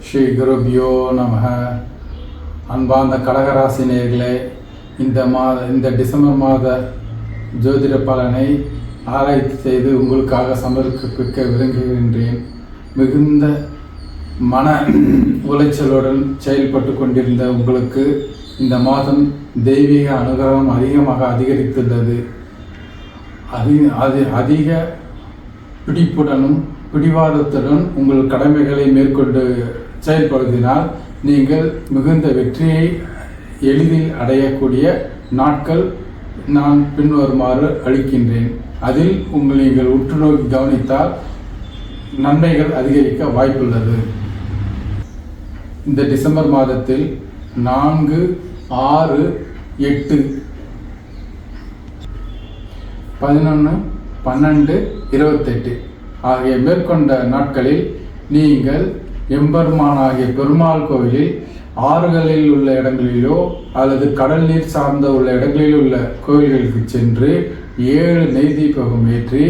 ஸ்ரீ குருபியோ நமக. அன்பார்ந்த கடகராசி நேயர்களே, இந்த டிசம்பர் மாத ஜோதிட பலனை ஆராய்ச்சி செய்து உங்களுக்காக சமர்ப்பிக்க விரும்புகின்றேன். மிகுந்த மன உளைச்சலுடன் செயல்பட்டு கொண்டிருந்த உங்களுக்கு இந்த மாதம் தெய்வீக அனுகிரகம் அதிகமாக அதிகரித்துள்ளது. அதிக பிடிப்புடனும் பிடிவாதத்துடன் உங்கள் கடமைகளை மேற்கொண்டு செயல்படுத்தினால் நீங்கள் மிகுந்த வெற்றியை எளிதில் அடையக்கூடிய நாட்கள் நான் பின்வருமாறு அளிக்கின்றேன். அதில் நீங்கள் உற்று நோக்கி கவனித்தால் நன்மைகள் அதிகரிக்க வாய்ப்புள்ளது. இந்த டிசம்பர் மாதத்தில் 4, 6, 8, 11, 12, 28 ஆகிய மேற்கொண்ட நாட்களில் நீங்கள் எம்பெருமானாகிய பெருமாள் கோவிலில் ஆறுகளில் உள்ள இடங்களிலோ அல்லது கடல் நீர் சார்ந்த உள்ள இடங்களில் உள்ள கோவில்களுக்கு சென்று 7 நெய் தீபம் ஏற்றி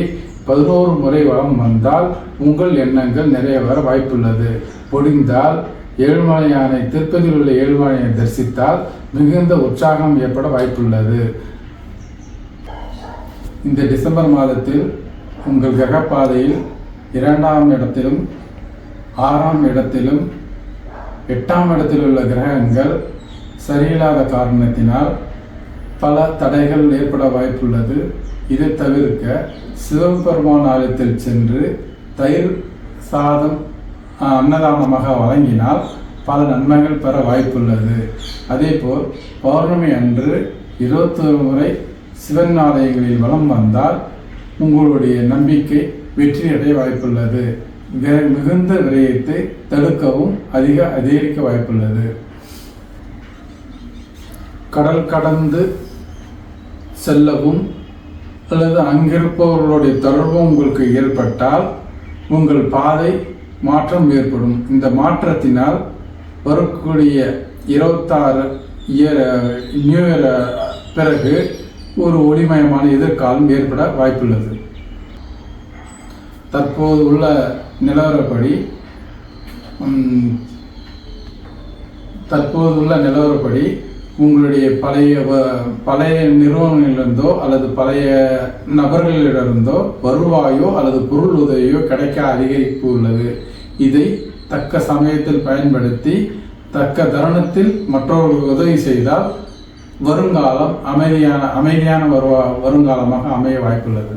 11 முறை வலம் வந்தால் உங்கள் எண்ணங்கள் நிறைவேற வாய்ப்புள்ளது. முடிந்தால் ஏழுமலையானை திருப்பதியில் உள்ள ஏழுமலையானை தரிசித்தால் மிகுந்த உற்சாகம் ஏற்பட வாய்ப்புள்ளது. இந்த டிசம்பர் மாதத்தில் உங்கள் கிரகப்பாதையில் 2ஆம் இடத்திலும் 6ஆம் இடத்திலும் 8ஆம் இடத்தில் உள்ள கிரகங்கள் சரியில்லாத காரணத்தினால் பல தடைகள் ஏற்பட வாய்ப்புள்ளது. இதை தவிர்க்க சிவபெருமான் ஆலயத்தில் சென்று தயிர் சாதம் அன்னதானமாக வழங்கினால் பல நன்மைகள் பெற வாய்ப்புள்ளது. அதேபோல் பௌர்ணமி அன்று 21 முறை சிவன் ஆலயங்களில் வலம் வந்தால் உங்களுடைய நம்பிக்கை வெற்றியடைய வாய்ப்புள்ளது. மிகுந்த விரயத்தை தடுக்கவும் அதிகரிக்க வாய்ப்புள்ளது. கடல் கடந்து செல்லவும் அல்லது அங்கிருப்பவர்களுடைய தொடர்பும் உங்களுக்கு ஏற்பட்டால் உங்கள் பாதை மாற்றம் ஏற்படும். இந்த மாற்றத்தினால் வரக்கூடிய 26 நியூ இயர் பிறகு ஒரு ஒளிமயமான எதிர்காலம் ஏற்பட வாய்ப்புள்ளது. தற்போது உள்ள நிலவரப்படி உங்களுடைய பழைய நிறுவனங்களிலிருந்தோ அல்லது பழைய நபர்களிடமிருந்தோ வருவாயோ அல்லது பொருள் உதவியோ கிடைக்க அதிகரிப்பு உள்ளது. இதை தக்க சமயத்தில் பயன்படுத்தி தக்க தருணத்தில் மற்றவர்களுக்கு உதவி செய்தால் வருங்காலம் அமைதியான வருங்காலமாக அமைய வாய்ப்புள்ளது.